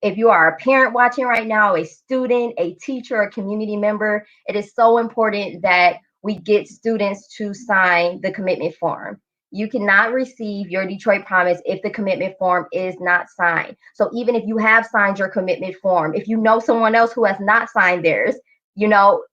If you are a parent watching right now, a student, a teacher, a community member, it is so important that we get students to sign the commitment form. You cannot receive your Detroit Promise if the commitment form is not signed. So even if you have signed your commitment form, if you know someone else who has not signed theirs, you know,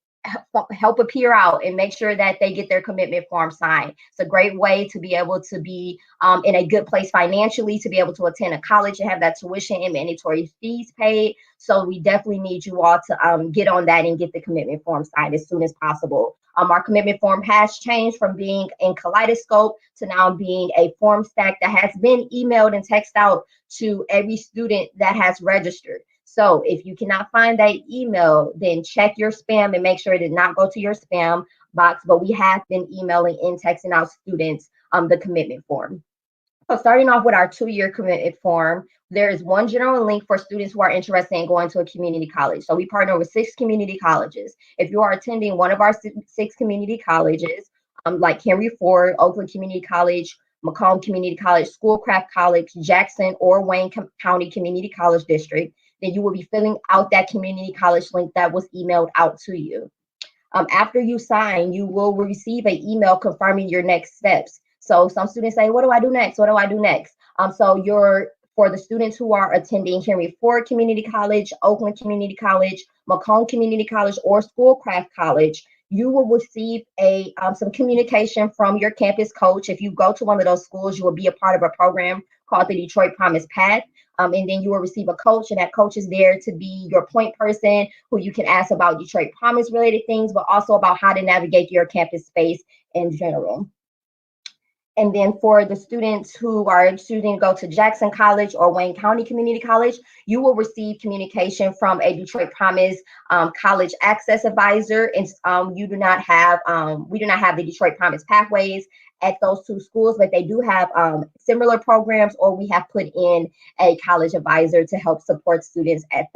help a peer out and make sure that they get their commitment form signed. It's a great way to be able to be in a good place financially, to be able to attend a college and have that tuition and mandatory fees paid. So we definitely need you all to get on that and get the commitment form signed as soon as possible. Our commitment form has changed from being in Kaleidoscope to now being a form stack that has been emailed and texted out to every student that has registered. So if you cannot find that email, then check your spam and make sure it did not go to your spam box. But we have been emailing and texting out students the commitment form. So starting off with our 2-year commitment form, there is one general link for students who are interested in going to a community college. So we partner with 6 community colleges. If you are attending one of our 6 community colleges, like Henry Ford, Oakland Community College, Macomb Community College, Schoolcraft College, Jackson, or Wayne County Community College District, then you will be filling out that community college link that was emailed out to you. After you sign, you will receive an email confirming your next steps. So some students say, what do I do next? What do I do next? For the students who are attending Henry Ford Community College, Oakland Community College, Macomb Community College, or Schoolcraft College, you will receive some communication from your campus coach. If you go to one of those schools, you will be a part of a program called the Detroit Promise Path. And then you will receive a coach, and that coach is there to be your point person who you can ask about Detroit Promise related things, but also about how to navigate your campus space in general. And then for the students who are choosing to go to Jackson College or Wayne County Community College, you will receive communication from a Detroit Promise college access advisor. And we do not have the Detroit Promise pathways at those 2 schools, but they do have similar programs, or we have put in a college advisor to help support students at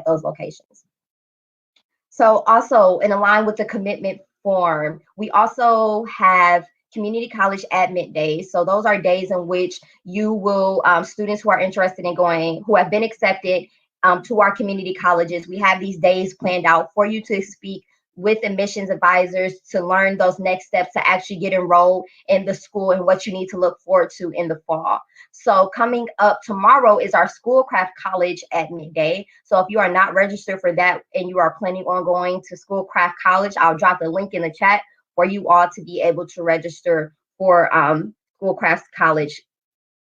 those locations. So also in line with the commitment form, we also have community college admit days. So those are days in which you will, students who are interested in going, who have been accepted to our community colleges, we have these days planned out for you to speak with admissions advisors to learn those next steps to actually get enrolled in the school and what you need to look forward to in the fall. So coming up tomorrow is our Schoolcraft College admit day. So if you are not registered for that and you are planning on going to Schoolcraft College, I'll drop the link in the chat for you all to be able to register for Schoolcraft College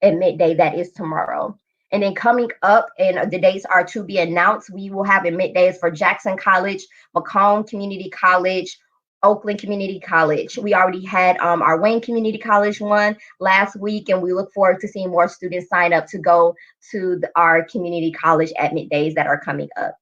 admit day. That is tomorrow. And then coming up, and the dates are to be announced, we will have admit days for Jackson College, Macomb Community College, Oakland Community College. We already had our Wayne Community College one last week, and we look forward to seeing more students sign up to go to our community college admit days that are coming up.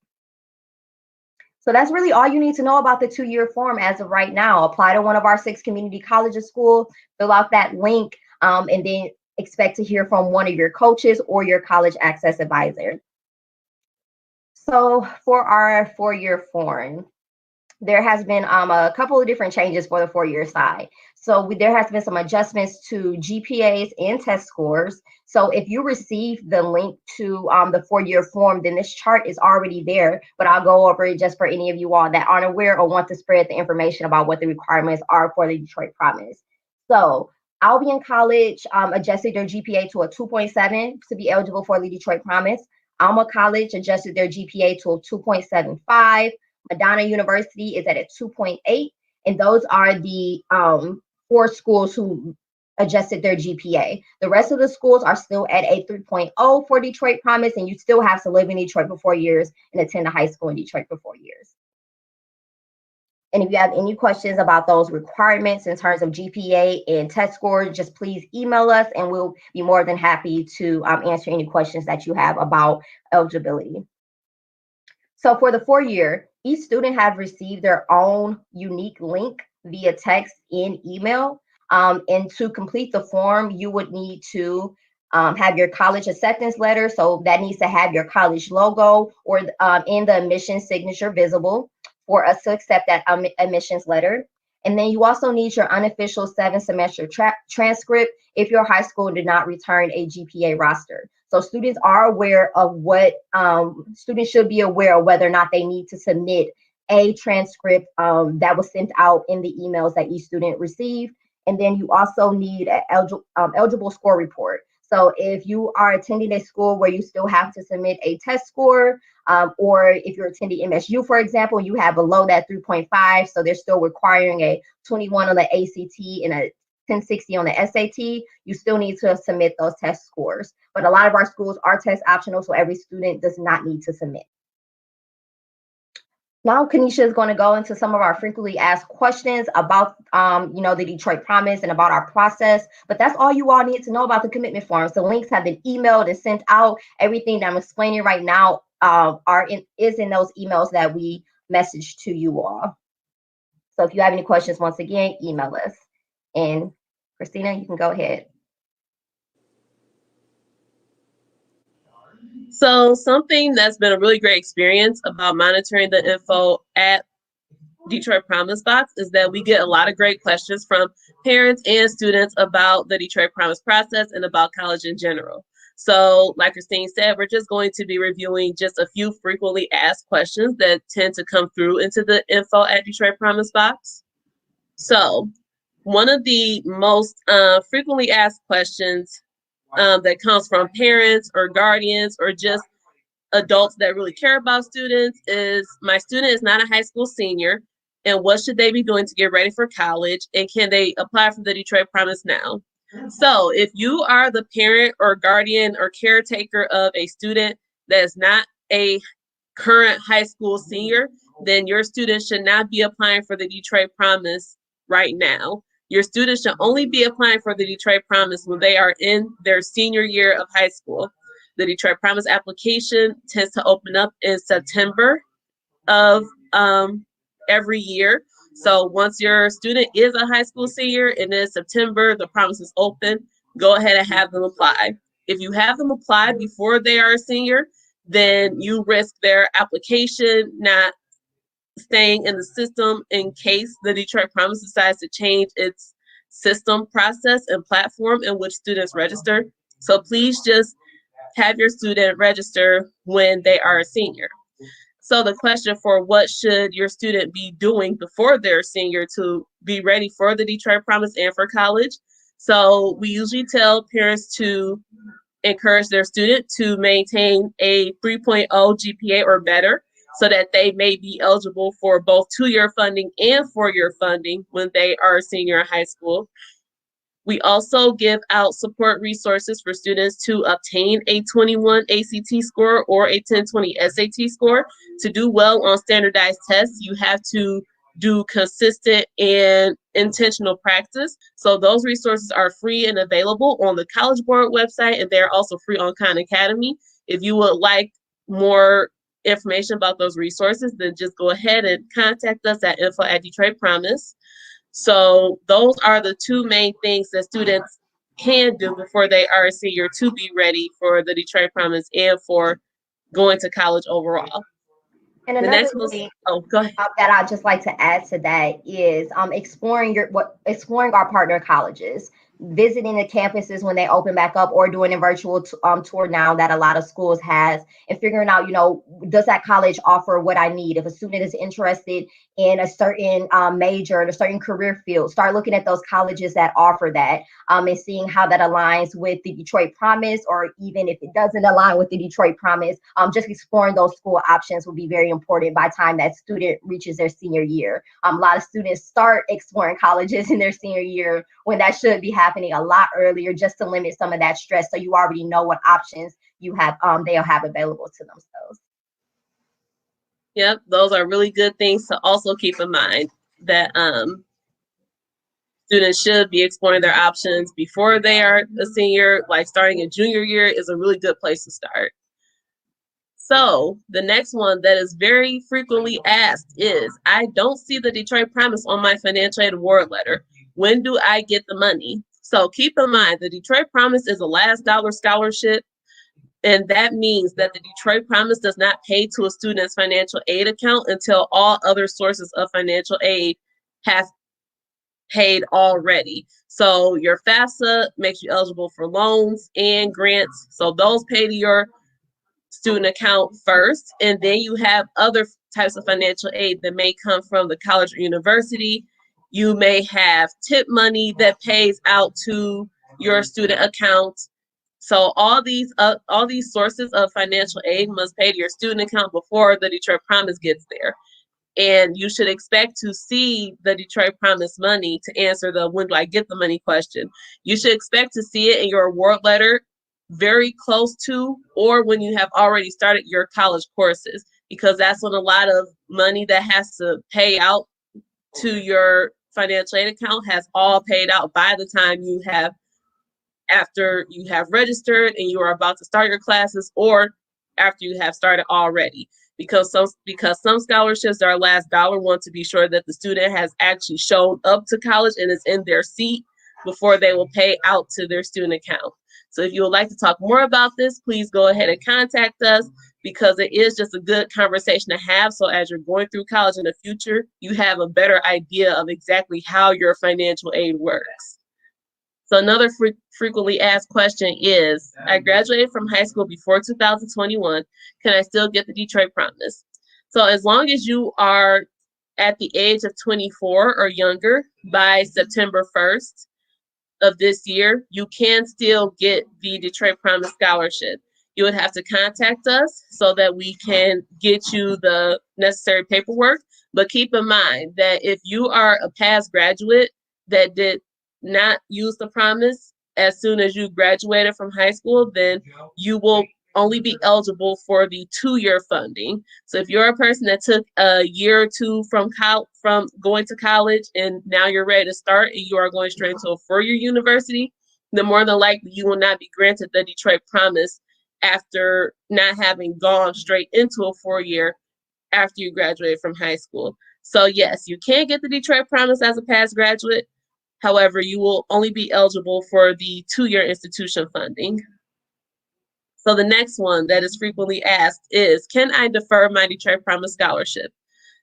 So that's really all you need to know about the 2-year form as of right now. Apply to one of our 6 community colleges school, fill out that link, and then expect to hear from one of your coaches or your college access advisor. So for our 4-year form, there has been a couple of different changes for the 4-year side. So there has been some adjustments to GPAs and test scores. So if you receive the link to the 4-year form, then this chart is already there, but I'll go over it just for any of you all that aren't aware or want to spread the information about what the requirements are for the Detroit Promise. So Albion College adjusted their GPA to a 2.7 to be eligible for the Detroit Promise. Alma College adjusted their GPA to a 2.75. Madonna University is at a 2.8. And those are the 4 schools who adjusted their GPA. The rest of the schools are still at a 3.0 for Detroit Promise, and you still have to live in Detroit for 4 years and attend a high school in Detroit for 4 years. And if you have any questions about those requirements in terms of GPA and test scores, just please email us and we'll be more than happy to answer any questions that you have about eligibility. So for the 4-year, each student has received their own unique link via text and email. And to complete the form, you would need to have your college acceptance letter. So that needs to have your college logo or in the admissions signature visible for us to accept that admissions letter. And then you also need your unofficial 7th semester transcript if your high school did not return a GPA roster. So students are aware of what students should be aware of whether or not they need to submit a transcript that was sent out in the emails that each student received. And then you also need an eligible score report. So if you are attending a school where you still have to submit a test score, or if you're attending MSU, for example, you have below that 3.5, so they're still requiring a 21 on the ACT and a 1060 on the SAT, you still need to submit those test scores. But a lot of our schools are test optional, so every student does not need to submit. Now, Kanisha is going to go into some of our frequently asked questions about, the Detroit Promise and about our process. But that's all you all need to know about the commitment forms. The links have been emailed and sent out. Everything that I'm explaining right now is in those emails that we messaged to you all. So if you have any questions, once again, email us. And Christina, you can go ahead. So something that's been a really great experience about monitoring the info at Detroit Promise Box is that we get a lot of great questions from parents and students about the Detroit Promise process and about college in general. So like Christine said, we're just going to be reviewing just a few frequently asked questions that tend to come through into the info at Detroit Promise Box. So one of the most frequently asked questions that comes from parents or guardians or just adults that really care about students is, my student is not a high school senior, and what should they be doing to get ready for college, and can they apply for the Detroit Promise now? So if you are the parent or guardian or caretaker of a student that is not a current high school senior, then your student should not be applying for the Detroit Promise right now. Your students should only be applying for the Detroit Promise when they are in their senior year of high school. The Detroit Promise application tends to open up in September of every year. So once your student is a high school senior and in September, the promise is open, go ahead and have them apply. If you have them apply before they are a senior, then you risk their application not staying in the system in case the Detroit Promise decides to change its system process and platform in which students register. So please just have your student register when they are a senior. So the question for what should your student be doing before they're a senior to be ready for the Detroit Promise and for college? So we usually tell parents to encourage their student to maintain a 3.0 GPA or better, so that they may be eligible for both 2-year funding and 4-year funding when they are a senior in high school. We also give out support resources for students to obtain a 21 ACT score or a 1020 SAT score. To do well on standardized tests, you have to do consistent and intentional practice. So those resources are free and available on the College Board website, and they're also free on Khan Academy. If you would like more information about those resources, then just go ahead and contact us at info@Detroit Promise. So those are the two main things that students can do before they are a senior to be ready for the Detroit Promise and for going to college overall. And another thing that I'd just like to add to that is exploring our partner colleges, visiting the campuses when they open back up, or doing a virtual tour now that a lot of schools has, and figuring out, does that college offer what I need? If a student is interested in a certain major, in a certain career field, start looking at those colleges that offer that, and seeing how that aligns with the Detroit Promise, or even if it doesn't align with the Detroit Promise, just exploring those school options will be very important by the time that student reaches their senior year. A lot of students start exploring colleges in their senior year when that should be happening a lot earlier, just to limit some of that stress, so you already know what options you have they'll have available to themselves. Yep, those are really good things to also keep in mind, that students should be exploring their options before they are a senior. Like starting in junior year is a really good place to start. So the next one that is very frequently asked is, I don't see the Detroit Promise on my financial aid award letter. When do I get the money? So keep in mind, the Detroit Promise is a last dollar scholarship, and that means that the Detroit Promise does not pay to a student's financial aid account until all other sources of financial aid have paid already. So your FAFSA makes you eligible for loans and grants. So those pay to your student account first, and then you have other types of financial aid that may come from the college or university. You may have tip money that pays out to your student account. So all these sources of financial aid must pay to your student account before the Detroit Promise gets there. And you should expect to see the Detroit Promise money, to answer the when do I get the money question. You should expect to see it in your award letter very close to, or when you have already started your college courses, because that's when a lot of money that has to pay out to your financial aid account has all paid out by the time you have, after you have registered and you are about to start your classes, or after you have started already. Because some scholarships are last dollar, want to be sure that the student has actually shown up to college and is in their seat before they will pay out to their student account. So if you would like to talk more about this, please go ahead and contact us, because it is just a good conversation to have. So as you're going through college in the future, you have a better idea of exactly how your financial aid works. So another frequently asked question is, I graduated from high school before 2021. Can I still get the Detroit Promise? So as long as you are at the age of 24 or younger by September 1st of this year, you can still get the Detroit Promise Scholarship. You would have to contact us so that we can get you the necessary paperwork. But keep in mind that if you are a past graduate that did not use the promise as soon as you graduated from high school, then you will only be eligible for the 2-year funding. So if you're a person that took a year or two from going to college and now you're ready to start and you are going straight to a 4-year university, then more than likely you will not be granted the Detroit Promise after not having gone straight into a 4-year after you graduate from high school. So yes, you can get the Detroit Promise as a past graduate. However, you will only be eligible for the 2-year institution funding. So the next one that is frequently asked is, can I defer my Detroit Promise Scholarship?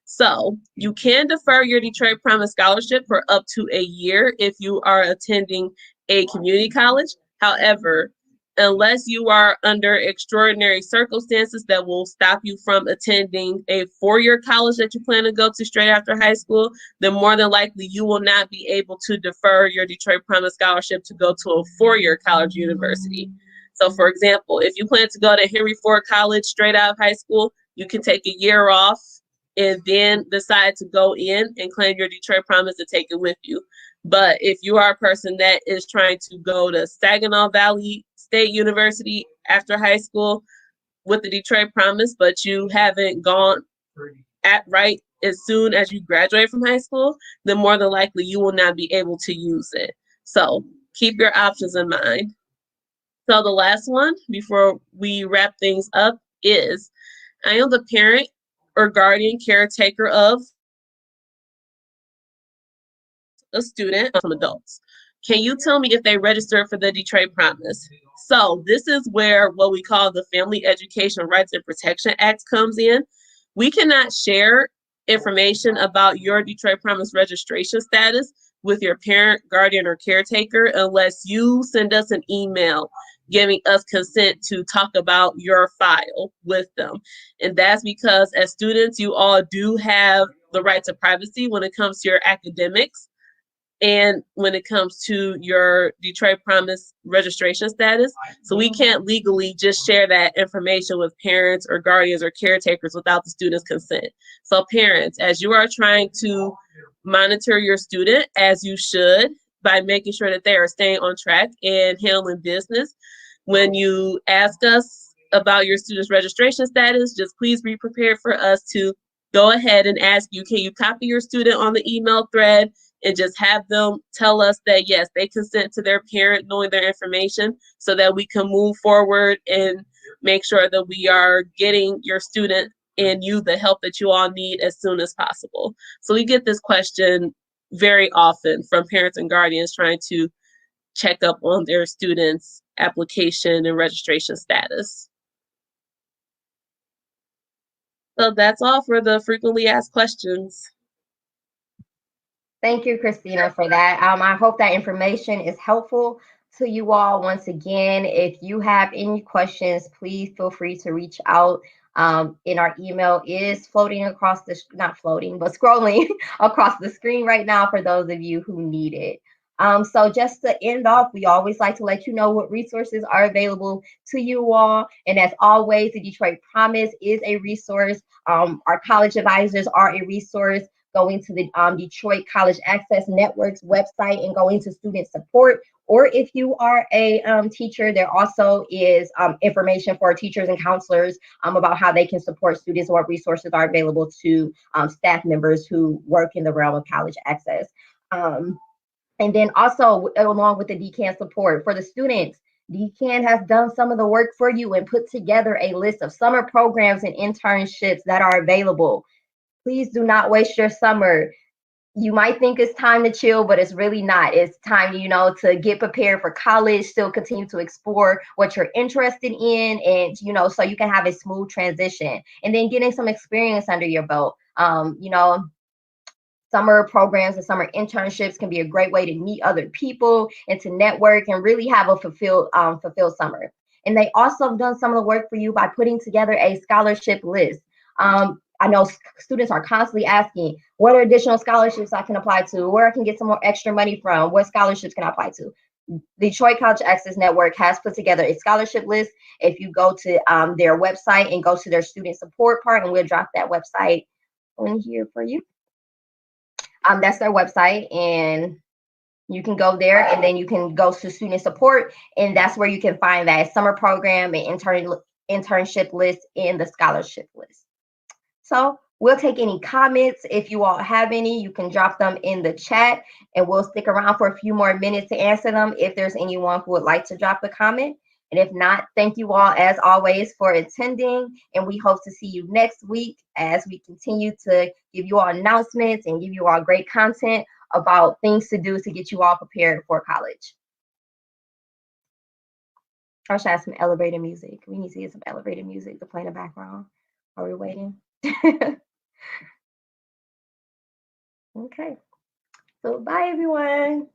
So you can defer your Detroit Promise Scholarship for up to a year if you are attending a community college. However, unless you are under extraordinary circumstances that will stop you from attending a 4-year college that you plan to go to straight after high school, then more than likely you will not be able to defer your Detroit Promise Scholarship to go to a 4-year college university. So for example, if you plan to go to Henry Ford College straight out of high school, you can take a year off and then decide to go in and claim your Detroit Promise to take it with you. But if you are a person that is trying to go to Saginaw Valley State University after high school with the Detroit Promise, but you haven't gone right as soon as you graduate from high school, then more than likely you will not be able to use it. So keep your options in mind. So the last one before we wrap things up is, I am the parent or guardian caretaker of a student, some adults. Can you tell me if they registered for the Detroit Promise? So this is where what we call the Family Education Rights and Protection Act comes in. We cannot share information about your Detroit Promise registration status with your parent, guardian, or caretaker unless you send us an email giving us consent to talk about your file with them. And that's because as students, you all do have the right to privacy when it comes to your academics and when it comes to your Detroit Promise registration status. So we can't legally just share that information with parents or guardians or caretakers without the student's consent. So parents, as you are trying to monitor your student, as you should, by making sure that they are staying on track and handling business, when you ask us about your student's registration status, just please be prepared for us to go ahead and ask you, can you copy your student on the email thread and just have them tell us that, yes, they consent to their parent knowing their information so that we can move forward and make sure that we are getting your student and you the help that you all need as soon as possible. So we get this question very often from parents and guardians trying to check up on their students' application and registration status. So that's all for the frequently asked questions. Thank you, Christina, for that. I hope that information is helpful to you all. Once again, if you have any questions, please feel free to reach out. And our email is floating across the, not floating, but scrolling across the screen right now for those of you who need it. So just to end off, we always like to let you know what resources are available to you all. And as always, the Detroit Promise is a resource. Our college advisors are a resource. Go into the Detroit College Access Network's website and go into student support. Or if you are a teacher, there also is information for teachers and counselors about how they can support students, what resources are available to staff members who work in the realm of college access. And then also, along with the DCAN support for the students, DCAN has done some of the work for you and put together a list of summer programs and internships that are available. Please do not waste your summer. You might think it's time to chill, but it's really not. It's time, to get prepared for college, still continue to explore what you're interested in, and, so you can have a smooth transition. And then getting some experience under your belt. Summer programs and summer internships can be a great way to meet other people and to network and really have a fulfilled summer. And they also have done some of the work for you by putting together a scholarship list. I know students are constantly asking, what are additional scholarships I can apply to, where I can get some more extra money from, what scholarships can I apply to? Detroit College Access Network has put together a scholarship list. If you go to their website and go to their student support part, and we'll drop that website on here for you. That's their website, and you can go there, and then you can go to student support, and that's where you can find that summer program and internship list and the scholarship list. So we'll take any comments. If you all have any, you can drop them in the chat, and we'll stick around for a few more minutes to answer them if there's anyone who would like to drop a comment. And if not, thank you all as always for attending, and we hope to see you next week as we continue to give you all announcements and give you all great content about things to do to get you all prepared for college. I should have some elevator music. We need to get some elevator music to play in the background while we're waiting. Okay. So bye, everyone.